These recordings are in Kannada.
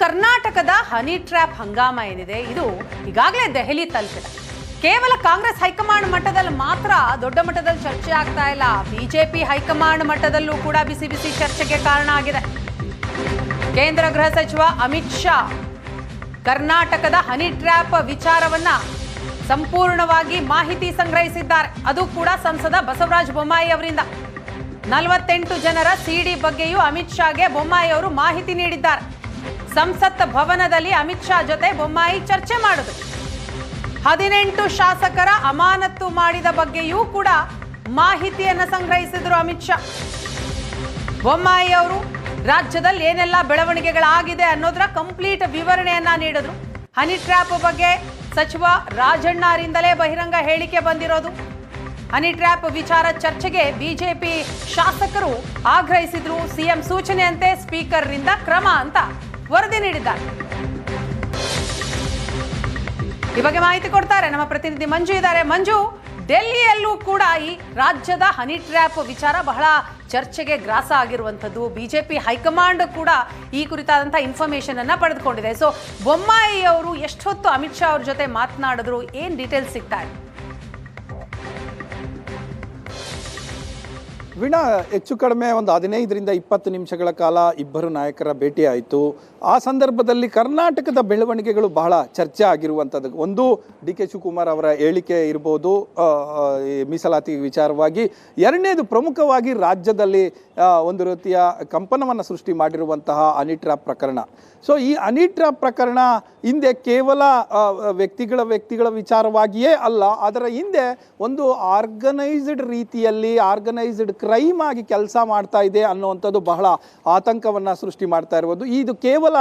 ಕರ್ನಾಟಕದ ಹನಿ ಟ್ರ್ಯಾಪ್ ಹಂಗಾಮ ಏನಿದೆ ಇದು ಈಗಾಗಲೇ ದೆಹಲಿ ತಲುಪಿದೆ. ಕೇವಲ ಕಾಂಗ್ರೆಸ್ ಹೈಕಮಾಂಡ್ ಮಟ್ಟದಲ್ಲಿ ಮಾತ್ರ ದೊಡ್ಡ ಮಟ್ಟದಲ್ಲಿ ಚರ್ಚೆ ಆಗ್ತಾ ಇಲ್ಲ, ಬಿಜೆಪಿ ಹೈಕಮಾಂಡ್ ಮಟ್ಟದಲ್ಲೂ ಕೂಡ ಬಿಸಿ ಬಿಸಿ ಚರ್ಚೆಗೆ ಕಾರಣ ಆಗಿದೆ. ಕೇಂದ್ರ ಗೃಹ ಸಚಿವ ಅಮಿತ್ ಶಾ ಕರ್ನಾಟಕದ ಹನಿ ಟ್ರ್ಯಾಪ್ ವಿಚಾರವನ್ನ ಸಂಪೂರ್ಣವಾಗಿ ಮಾಹಿತಿ ಸಂಗ್ರಹಿಸಿದ್ದಾರೆ. ಅದು ಕೂಡ ಸಂಸದ ಬಸವರಾಜ ಬೊಮ್ಮಾಯಿ ಅವರಿಂದ. 48 ಜನರ ಸಿಡಿ ಬಗ್ಗೆಯೂ ಅಮಿತ್ ಶಾಗೆ ಬೊಮ್ಮಾಯಿ ಅವರು ಮಾಹಿತಿ ನೀಡಿದ್ದಾರೆ. ಸಂಸತ್ ಭವನದಲ್ಲಿ ಅಮಿತ್ ಶಾ ಜೊತೆ ಬೊಮ್ಮಾಯಿ ಚರ್ಚೆ ಮಾಡಿದ್ರು. 18 ಶಾಸಕರ ಅಮಾನತು ಮಾಡಿದ ಬಗ್ಗೆಯೂ ಕೂಡ ಮಾಹಿತಿಯನ್ನು ಸಂಗ್ರಹಿಸಿದ್ರು ಅಮಿತ್ ಶಾ. ಬೊಮ್ಮಾಯಿ ಅವರು ರಾಜ್ಯದಲ್ಲಿ ಏನೆಲ್ಲ ಬೆಳವಣಿಗೆಗಳಾಗಿದೆ ಅನ್ನೋದರ ಕಂಪ್ಲೀಟ್ ವಿವರಣೆಯನ್ನ ನೀಡಿದ್ರು. ಹನಿ ಟ್ರ್ಯಾಪ್ ಬಗ್ಗೆ ಸಚಿವ ರಾಜಣ್ಣ ಅವರಿಂದಲೇ ಬಹಿರಂಗ ಹೇಳಿಕೆ ಬಂದಿರೋದು. ಹನಿ ಟ್ರ್ಯಾಪ್ ವಿಚಾರ ಚರ್ಚೆಗೆ ಬಿಜೆಪಿ ಶಾಸಕರು ಆಗ್ರಹಿಸಿದ್ರು. ಸಿಎಂ ಸೂಚನೆಯಂತೆ ಸ್ಪೀಕರ್ ರಿಂದ ಕ್ರಮ ಅಂತ ವರದಿ ನೀಡಿದ್ದಾರೆ. ಈ ಬಗ್ಗೆ ಮಾಹಿತಿ ಕೊಡ್ತಾರೆ ನಮ್ಮ ಪ್ರತಿನಿಧಿ ಮಂಜು ಇದ್ದಾರೆ. ಮಂಜು, ಡೆಲ್ಲಿಯಲ್ಲೂ ಕೂಡ ಈ ರಾಜ್ಯದ ಹನಿ ಟ್ರ್ಯಾಪ್ ವಿಚಾರ ಬಹಳ ಚರ್ಚೆಗೆ ಗ್ರಾಸ ಆಗಿರುವಂಥದ್ದು. ಬಿಜೆಪಿ ಹೈಕಮಾಂಡ್ ಕೂಡ ಈ ಕುರಿತಾದಂಥ ಇನ್ಫಾರ್ಮೇಶನ್ ಅನ್ನ ಪಡೆದುಕೊಂಡಿದೆ. ಸೊ ಬೊಮ್ಮಾಯಿ ಅವರು ಎಷ್ಟೊತ್ತು ಅಮಿತ್ ಶಾ ಅವ್ರ ಜೊತೆ ಮಾತನಾಡಿದ್ರು, ಏನ್ ಡೀಟೇಲ್ಸ್ ಸಿಗ್ತಾ ಇದೆ? ವೀಣಾ, ಹೆಚ್ಚು ಕಡಿಮೆ ಒಂದು 15ರಿಂದ 20 ನಿಮಿಷಗಳ ಕಾಲ ಇಬ್ಬರು ನಾಯಕರ ಭೇಟಿ ಆಯಿತು. ಆ ಸಂದರ್ಭದಲ್ಲಿ ಕರ್ನಾಟಕದ ಬೆಳವಣಿಗೆಗಳು ಬಹಳ ಚರ್ಚೆ ಆಗಿರುವಂಥದ್ದು. ಒಂದು ಡಿ.ಕೆ. ಶಿವಕುಮಾರ್ ಅವರ ಹೇಳಿಕೆ ಇರ್ಬೋದು ಮೀಸಲಾತಿ ವಿಚಾರವಾಗಿ. ಎರಡನೇದು ಪ್ರಮುಖವಾಗಿ ರಾಜ್ಯದಲ್ಲಿ ಒಂದು ರೀತಿಯ ಕಂಪನವನ್ನು ಸೃಷ್ಟಿ ಮಾಡಿರುವಂತಹ ಹನಿ ಟ್ರ್ಯಾಪ್ ಪ್ರಕರಣ. ಸೊ ಈ ಹನಿ ಟ್ರ್ಯಾಪ್ ಪ್ರಕರಣ ಹಿಂದೆ ಕೇವಲ ವ್ಯಕ್ತಿಗಳ ವಿಚಾರವಾಗಿಯೇ ಅಲ್ಲ, ಅದರ ಹಿಂದೆ ಒಂದು ಆರ್ಗನೈಸ್ಡ್ ರೀತಿಯಲ್ಲಿ ಆರ್ಗನೈಸ್ಡ್ ಕ್ರೈಮ್ ಆಗಿ ಕೆಲಸ ಮಾಡ್ತಾ ಇದೆ ಅನ್ನುವಂಥದ್ದು ಬಹಳ ಆತಂಕವನ್ನು ಸೃಷ್ಟಿ ಮಾಡ್ತಾ ಇರುವುದು. ಇದು ಕೇವಲ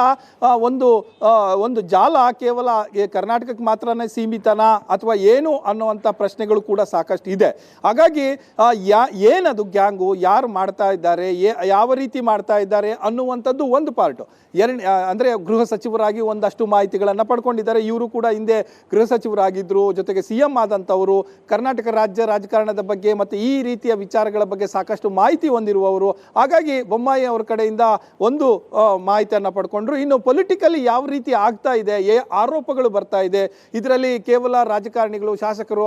ಒಂದು ಜಾಲ ಕೇವಲ ಕರ್ನಾಟಕಕ್ಕೆ ಮಾತ್ರನೇ ಸೀಮಿತನಾ ಅಥವಾ ಏನು ಅನ್ನುವಂಥ ಪ್ರಶ್ನೆಗಳು ಕೂಡ ಸಾಕಷ್ಟು ಇದೆ. ಹಾಗಾಗಿ ಏನದು ಗ್ಯಾಂಗು, ಯಾರು ಮಾಡ್ತಾ ಇದ್ದಾರೆ, ಯಾವ ರೀತಿ ಮಾಡ್ತಾ ಇದ್ದಾರೆ ಅನ್ನುವಂಥದ್ದು ಒಂದು ಪಾರ್ಟು. ಅಂದರೆ ಗೃಹ ಸಚಿವರಾಗಿ ಒಂದಷ್ಟು ಮಾಹಿತಿಗಳನ್ನು ಪಡ್ಕೊಂಡಿದ್ದಾರೆ. ಇವರು ಕೂಡ ಹಿಂದೆ ಗೃಹ ಸಚಿವರಾಗಿದ್ದರು, ಜೊತೆಗೆ CM ಆದಂಥವರು, ಕರ್ನಾಟಕ ರಾಜ್ಯ ರಾಜಕಾರಣದ ಬಗ್ಗೆ ಮತ್ತು ಈ ರೀತಿಯ ವಿಚಾರಗಳ ಬಗ್ಗೆ ಸಾಕಷ್ಟು ಮಾಹಿತಿ ಹೊಂದಿರುವವರು. ಹಾಗಾಗಿ ಬೊಮ್ಮಾಯಿ ಅವರ ಕಡೆಯಿಂದ ಒಂದು ಮಾಹಿತಿಯನ್ನು ಪಡ್ಕೊಂಡ್ರು. ಇನ್ನು ಪೊಲಿಟಿಕಲಿ ಯಾವ ರೀತಿ ಆಗ್ತಾ ಇದೆ, ಆರೋಪಗಳು ಬರ್ತಾ ಇದೆ, ಇದರಲ್ಲಿ ಕೇವಲ ರಾಜಕಾರಣಿಗಳು ಶಾಸಕರು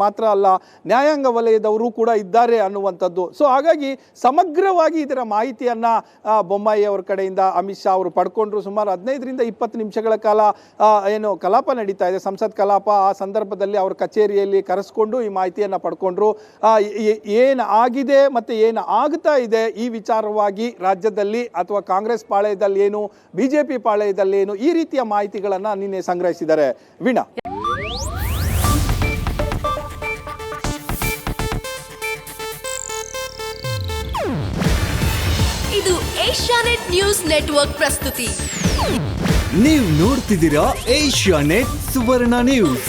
ಮಾತ್ರ ಅಲ್ಲ, ನ್ಯಾಯಾಂಗ ವಲಯದವರು ಕೂಡ ಇದ್ದಾರೆ ಅನ್ನುವಂಥದ್ದು. ಸೊ ಹಾಗಾಗಿ ಸಮಗ್ರವಾಗಿ ಇದರ ಮಾಹಿತಿಯನ್ನು ಬೊಮ್ಮಾಯಿ ಅವರ ಕಡೆಯಿಂದ ಅಮಿತ್ ಶಾ ಅವರು ಪಡ್ಕೊಂಡ್ರು. ಸುಮಾರು 15ರಿಂದ 20 ನಿಮಿಷಗಳ ಕಾಲ ಏನು ಕಲಾಪ ನಡೀತಾ ಇದೆ, ಸಂಸತ್ ಕಲಾಪ. ಆ ಸಂದರ್ಭದಲ್ಲಿ ಅವ್ರ ಕಚೇರಿಯಲ್ಲಿ ಕರೆಸ್ಕೊಂಡು ಈ ಮಾಹಿತಿಯನ್ನು ಪಡ್ಕೊಂಡ್ರು. ಏನು ಆಗಿದೆ ಮತ್ತು ಏನು ಆಗ್ತಾ ಇದೆ ಈ ವಿಚಾರವಾಗಿ ರಾಜ್ಯದಲ್ಲಿ ಅಥವಾ ಕಾಂಗ್ರೆಸ್ ಪಾಳೆಯದಲ್ಲಿ ಏನು, ಬಿಜೆಪಿ ಪಾಳೆಯದಲ್ಲಿ ಏನು, ಈ ರೀತಿಯ ಮಾಹಿತಿಗಳನ್ನು ನಿನ್ನೆ ಸಂಗ್ರಹಿಸಿದ್ದಾರೆ. ವೀಣಾ, ಇದು ಏಷ್ಯಾನೆಟ್ ನ್ಯೂಸ್ ನೆಟ್ವರ್ಕ್ ಪ್ರಸ್ತುತಿ. ನೀವು ನೋಡ್ತಿದ್ದೀರಾ ಏಷ್ಯಾನೆಟ್ ಸುವರ್ಣ ನ್ಯೂಸ್.